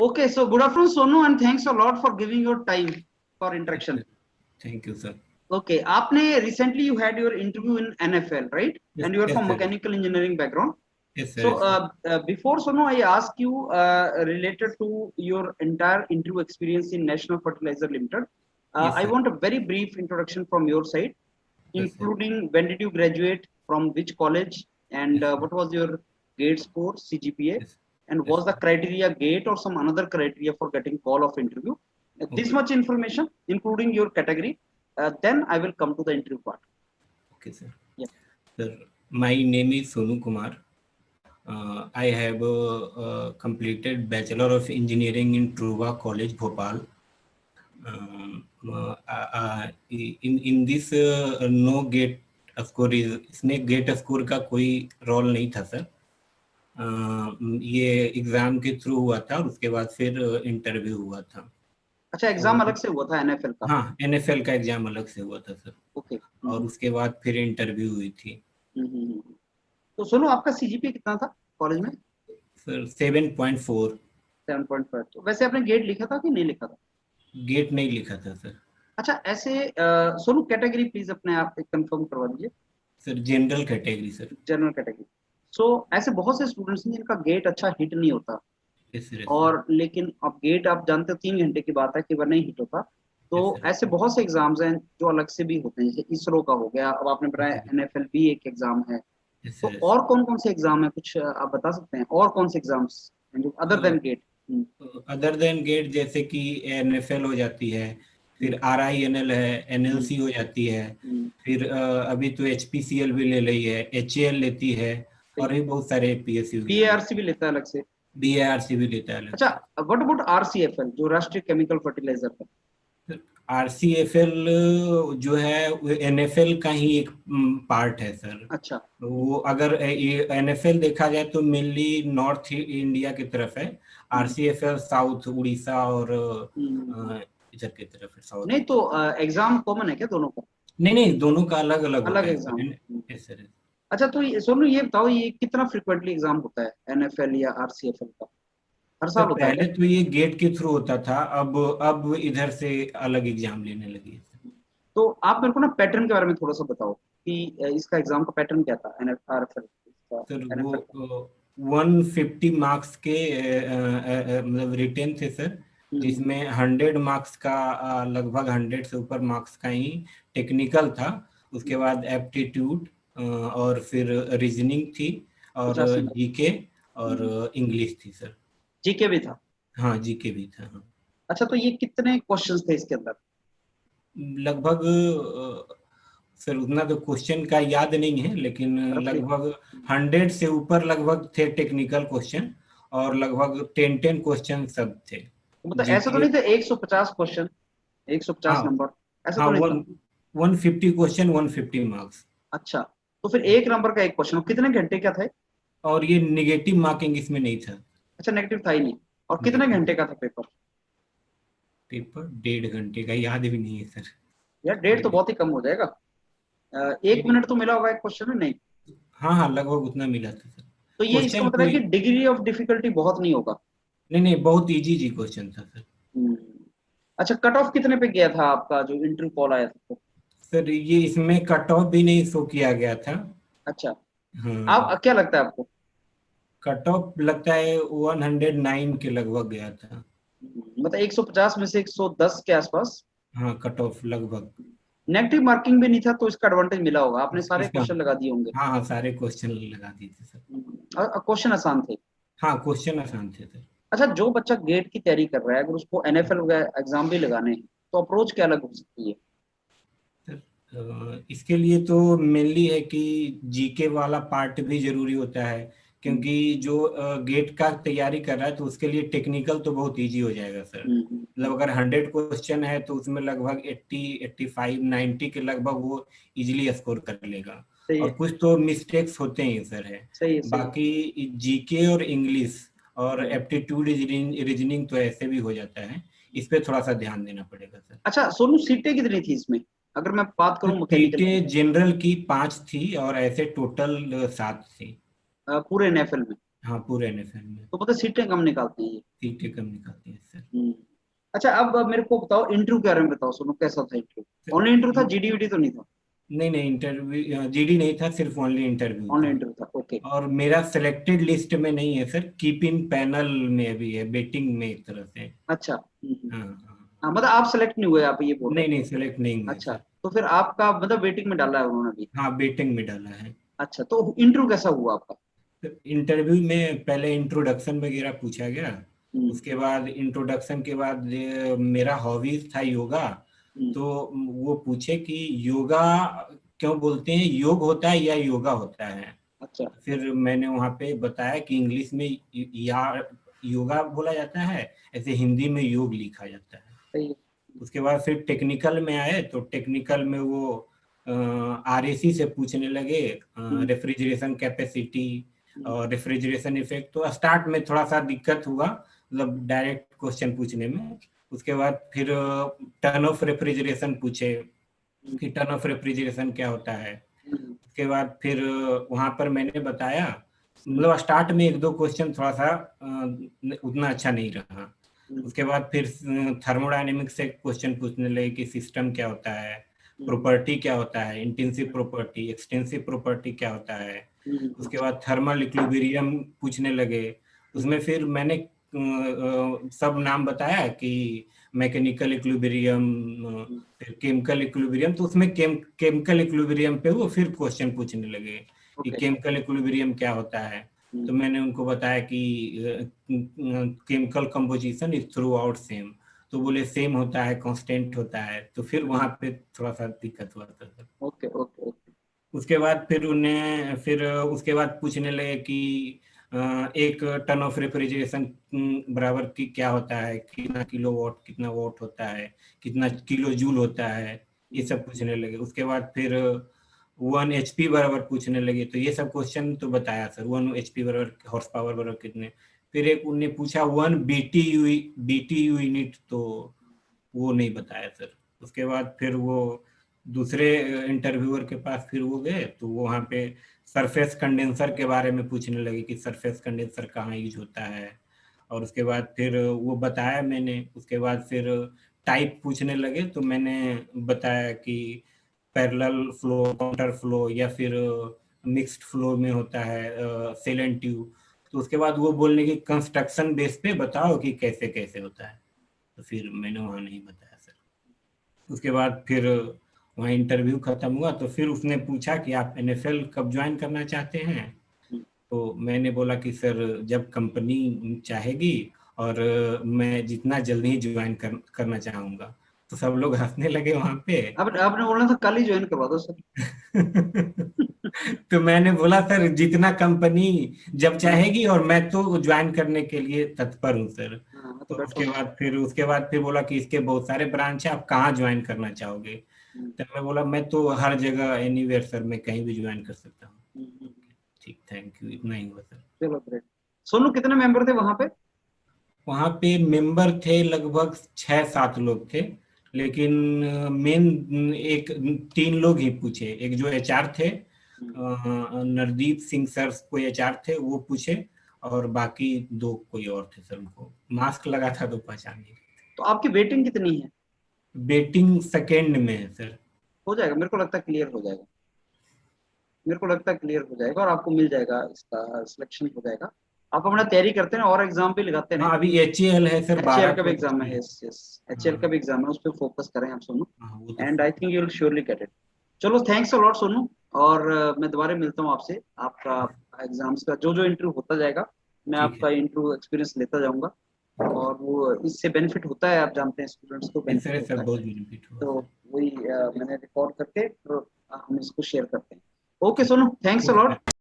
Okay, so good afternoon, Sonu, and thanks a lot for giving your time for interaction. Thank you, sir. Okay, आपने recently you had your interview in NFL, right? Yes, And you are yes, from sir. mechanical engineering background. Yes, sir. So Yes, sir. before Sonu, I ask you related to your entire interview experience in National Fertilizer Limited. Yes, I sir. want a very brief introduction from your side, Yes, sir. including when did you graduate, from which college, and Yes, sir. what was your grade score, CGPA, Yes, and yes, was the sir. criteria gate or some another criteria for getting call of interview? This Okay. much information, including your category. Then I will come to the interview part. Okay, sir. Yeah. Sir, my name is Sonu Kumar. I have completed Bachelor of Engineering in Truva College, Bhopal. In this no gate score, इसमें gate score का कोई role नहीं था sir. ये exam के through हुआ था और उसके बाद फिर इंटरव्यू हुआ था. अच्छा, एग्जाम अलग से हुआ था एनएफएल का? हाँ, एनएफएल का एग्जाम अलग से हुआ था सर. ओके. और उसके बाद फिर इंटरव्यू हुई थी. तो सुनो, आपका सीजीपीए कितना था कॉलेज में? सर 7.4. 7.5. तो वैसे आपने गेट लिखा था कि नहीं लिखा था? गेट नहीं लिखा था सर. अच्छा, ऐसे सोनू कैटेगरी प्लीज अपने आप कंफर्म करवा दीजिए. Sir general category sir. General category. So ऐसे बहुत से स्टूडेंट्स हैं जिनका गेट अच्छा हिट नहीं होता. Yes, sir, yes, और लेकिन अब गेट आप जानते हो 3 घंटे की बात है कि वह नहीं हिट होता. तो Yes, sir. ऐसे बहुत से एग्जाम्स हैं जो अलग से भी होते हैं, जैसे इसरो का हो गया, अब आपने बताया Okay. एनएफएल भी एक एग्जाम है. Yes, तो sir, yes. और कौन कौन से एग्जाम है, कुछ आप बता सकते हैं? और कौन से एग्जाम्स हैं जो other than GATE? Other than GATE जैसे कि एनएफएल हो जाती है, फिर आरआईएनएल है, एनएलसी हो जाती है, फिर अभी तो एचपीसीएल भी ले रही है, एचएएल लेती है, और भी बहुत सारे पीएसयू. बीएआरसी भी लेता है अलग से. बीएआरसी भी लेता है अलग. अच्छा, व्हाट अबाउट आरसीएफएल जो राष्ट्रीय केमिकल फर्टिलाइजर है? आरसीएफएल जो है वो एनएफएल का ही एक पार्ट है सर. अच्छा. वो अगर एनएफएल देखा जाए तो मेनली नॉर्थ इंडिया की तरफ है, आरसीएफएल साउथ उड़ीसा और इधर की तरफ है साउथ. नहीं तो एग्जाम कॉमन है क्या दोनों का? नहीं, दोनों का अलग अलग अलग होता है एग्जाम. सर. अच्छा, तो सोनू ये बताओ, ये कितना फ्रिक्वेंटली एग्जाम होता है एनएफएल या आरसीएफएल का? हर साल होता है पहले क्या? तो ये गेट के थ्रू होता था, अब इधर से अलग एग्जाम लेने लगी है. तो आप मेरे को ना पैटर्न के बारे में थोड़ा सा बताओ कि इसका एग्जाम का पैटर्न क्या था आरएफएल सर वो 150 मार्क्स के मतलब रिटेन थे सर, जिसमें 100 मार्क्स का लगभग 100 से ऊपर मार्क्स का ही टेक्निकल था. उसके बाद एप्टीट्यूड और फिर रीजनिंग थी और जीके और इंग्लिश थी सर. जीके भी था? हाँ, जीके भी था. हाँ. अच्छा, तो ये कितने क्वेश्चंस थे इसके अंदर? लगभग सर उतना तो क्वेश्चन का याद नहीं है, लेकिन लगभग 100 से ऊपर लगभग थे टेक्निकल क्वेश्चन, और लगभग 10 क्वेश्चन सब थे. मतलब ऐसा तो नहीं थे 150 क्वेश्चन, 150 नंबर, ऐसा तो नहीं था? 150 क्वेश्चन, 150 मार्क्स. अच्छा, तो फिर एक नंबर का एक क्वेश्चन, कितने घंटे का था? और ये नेगेटिव मार्किंग इसमें नहीं था. अच्छा, नेगेटिव था ही नहीं. और कितने घंटे का था पेपर? 1.5 घंटे का, याद भी नहीं है सर. यार 1.5 तो बहुत ही कम हो जाएगा. 1 मिनट तो मिला होगा एक क्वेश्चन में? नहीं. हाँ, लगभग उतना मिला था सर. तो ये इसका मतलब है कि डिग्री ऑफ डिफिकल्टी बहुत नहीं होगा? नहीं, बहुत इजी क्वेश्चन था सर. अच्छा, कट ऑफ कितने पे गया था आपका जो इंटरव्यू कॉल आया था? सर ये इसमें कट ऑफ भी नहीं शो किया गया था. अच्छा. हाँ. आप क्या लगता है आपको? कट ऑफ लगता है 109 के लगभग गया था. मतलब 150 में से 110 के आसपास. हाँ, कट ऑफ लगभग. नेगेटिव मार्किंग भी नहीं था तो इसका एडवांटेज मिला होगा, आपने सारे क्वेश्चन लगा दिए होंगे. हाँ, सारे क्वेश्चन लगा दिए थे सर. क्वेश्चन आसान थे? हाँ, क्वेश्चन आसान थे सर. अच्छा, जो बच्चा गेट की तैयारी कर रहा है, अगर उसको एनएफएल एग्जाम भी लगाने हैं तो अप्रोच क्या अलग हो सकती है? इसके लिए तो मेनली है कि जीके वाला पार्ट भी जरूरी होता है, क्योंकि जो गेट का तैयारी कर रहा है तो उसके लिए टेक्निकल तो बहुत इजी हो जाएगा सर. मतलब अगर 100 क्वेश्चन है तो उसमें लगभग 80, 85, 90 के लगभग वो इजीली स्कोर कर लेगा. और कुछ तो मिस्टेक्स होते ही सर है. बाकी जीके और इंग्लिश और एप्टीट्यूड रीजनिंग तो ऐसे भी हो जाता है, इस पे थोड़ा सा ध्यान देना पड़ेगा सर. अच्छा सोनू, सीटें कितनी थी इसमें अगर मैं बात करूं मैकेनिकल? जनरल की 5 थी और ऐसे टोटल 7 थी पूरे एनएफएल में. हाँ, पूरे एनएफएल में। तो मतलब सीटें कम निकालते हैं ये। सीटें कम निकालती है सर। अच्छा, अब मेरे को बताओ इंटरव्यू के बारे में बताओ, सुनो कैसा था इंटरव्यू? ऑनलाइन इंटरव्यू था, जीडी वीडी तो नहीं था? नहीं नहीं, इंटरव्यू जीडी नहीं था, सिर्फ ओनली इंटरव्यू ऑनलाइन था। इंटरव्यू था, ओके। और मेरा सिलेक्टेड लिस्ट में नहीं है सर, कीप इन पैनल में भी है, बेटिंग में एक तरह से। अच्छा। हाँ हाँ। हाँ, मतलब आप सेलेक्ट नहीं हुए, आप ये बोल रहे नहीं नहीं, सिलेक्ट नहीं हो? हुए अच्छा, सर। तो फिर आपका मतलब वेटिंग में डाला है उन्होंने भी? हाँ, बेटिंग में डाला है। अच्छा, तो इंटरव्यू कैसा हुआ आपका? तो इंटरव्यू में पहले इंट्रोडक्शन वगैरह पूछा गया। हम्म। उसके बाद इंट्रोडक्शन के बाद मेरा हॉबीज था योगा। हम्म। तो वो पूछे कि योगा क्यों बोलते हैं, योग होता है या योगा होता है। अच्छा। फिर मैंने वहाँ पे बताया कि इंग्लिश में या योगा बोला जाता है, ऐसे हिंदी में योग लिखा जाता है। सही है। उसके बाद फिर टेक्निकल में आए, तो टेक्निकल में वो आरएसी से पूछने लगे, रेफ्रिजरेशन कैपेसिटी और रेफ्रिजरेशन इफेक्ट। तो स्टार्ट में थोड़ा सा दिक्कत हुआ, मतलब डायरेक्ट क्वेश्चन पूछने में। उसके बाद फिर टर्न ऑफ रेफ्रिजरेशन पूछे कि टर्न ऑफ रेफ्रिजरेशन क्या होता है। उसके बाद फिर वहां पर मैंने बताया, मतलब स्टार्ट में एक दो क्वेश्चन थोड़ा सा उतना अच्छा नहीं रहा। उसके बाद फिर थर्मोडायनेमिक्स से क्वेश्चन पूछने लगे कि सिस्टम क्या होता है, प्रॉपर्टी क्या होता है, इंटेंसिव प्रॉपर्टी, एक्सटेंसिव प्रॉपर्टी क्या होता है। उसके बाद थर्मल इक्विलिब्रियम पूछने लगे। उसमें फिर मैंने सब नाम बताया कि मैकेनिकल इक्विलिब्रियम, फिर केमिकल इक्विलिब्रियम। तो उसमें केमिकल इक्विलिब्रियम पे वो फिर क्वेश्चन पूछने लगे कि केमिकल इक्विलिब्रियम क्या होता है। तो मैंने उनको बताया कि chemical composition is through out same. तो बोले सेम होता है, कांस्टेंट होता है। तो फिर वहां पे थोड़ा सा दिक्कत हुआ था सर। Okay okay okay. उसके बाद फिर उन्हें फिर उसके बाद पूछने लगे कि एक टन ऑफ रेफ्रिजरेशन बराबर की क्या होता है, कितना किलो वॉट, कितना वॉट होता है, कितना किलो जूल होता है, ये सब पूछने लगे। उसके बाद फिर 1 HP बराबर पूछने लगे। तो ये सब क्वेश्चन तो बताया सर, 1 HP बराबर हॉर्स पावर बराबर कितने। फिर एक उनने पूछा 1 BTU यूनिट, तो वो नहीं बताया सर। उसके बाद फिर वो दूसरे इंटरव्यूअर के पास फिर वो गए, तो वहाँ पे सरफेस कंडेंसर के बारे में पूछने लगे कि सरफेस कंडेंसर कहाँ यूज होता है। और उसके बाद फिर वो बताया मैंने। उसके बाद फिर टाइप पूछने लगे, तो मैंने बताया कि पैरेलल फ्लो, काउंटर फ्लो या फिर मिक्स्ड फ्लो में होता है सेल एंड ट्यूब। तो उसके बाद वो बोलने की कंस्ट्रक्शन बेस पे बताओ कि कैसे कैसे होता है। तो फिर मैंने वहाँ नहीं बताया सर। उसके बाद फिर वहाँ इंटरव्यू खत्म हुआ, तो फिर उसने पूछा कि आप एनएफएल कब ज्वाइन करना चाहते हैं। तो मैंने बोला कि सर जब कंपनी चाहेगी, और मैं जितना जल्दी ज्वाइन करना चाहूँगा। तो सब लोग हंसने लगे वहाँ पे। आपने बोला था कल ही ज्वाइन करवा दो सर। तो मैंने बोला सर जितना कंपनी जब चाहेगी, और मैं तो ज्वाइन करने के लिए तत्पर हूँ सर। हाँ, तो तो बैठो। उसके बाद फिर बोला कि इसके बहुत सारे ब्रांच है, आप कहाँ ज्वाइन करना चाहोगे। तो मैं बोला मैं तो हर जगह एनीवेयर सर, मैं कहीं भी ज्वाइन कर सकता हूँ। ठीक, थैंक यू, इतना ही हुआ सर। चलो ग्रेट। सोनू, कितने मेंबर थे वहां पे? वहाँ पे मेंबर थे लगभग 6-7 लोग थे। लेकिन मेन एक 3 लोग ही पूछे। एक जो एचआर थे, नरदीप सिंह सर कोई एचआर थे, वो पूछे। और बाकी 2 कोई और थे सर, उनको मास्क लगा था तो पहचान नहीं। तो आपकी वेटिंग कितनी है? बेटिंग सेकेंड में है सर। हो जाएगा, मेरे को लगता है क्लियर हो जाएगा। मेरे को लगता है क्लियर हो जाएगा और आपको मिल जाएगा, इसका सिलेक्शन हो जाएगा। आप अपना तैयारी करते हैं और एग्जाम भी लगाते हैं। हाँ, अभी एचएएल है सर, एचएएल 12 का भी को एग्जाम है, HAL है। Yes yes. एचएएल का भी एग्जाम है, उस पर फोकस करें आप सोनू। हाँ, वो तो and I think you will surely get it. चलो, थैंक्स अ लॉट सोनू। और मैं दोबारा मिलता हूँ आपसे। आपका एग्जाम्स का जो जो इंटरव्यू होता जाएगा, मैं ठीक है। आपका इंटरव्यू एक्सपीरियंस लेता जाऊंगा। और वो इससे बेनिफिट होता है, आप जानते हैं स्टूडेंट्स को इस बेनिफिट तरह से होता है। बहुत बेनिफिट हुआ तो सर। वही मैंने रिकॉर्ड करके तो हम इसको शेयर करते हैं। Okay Sonu, thanks a okay lot. Sir.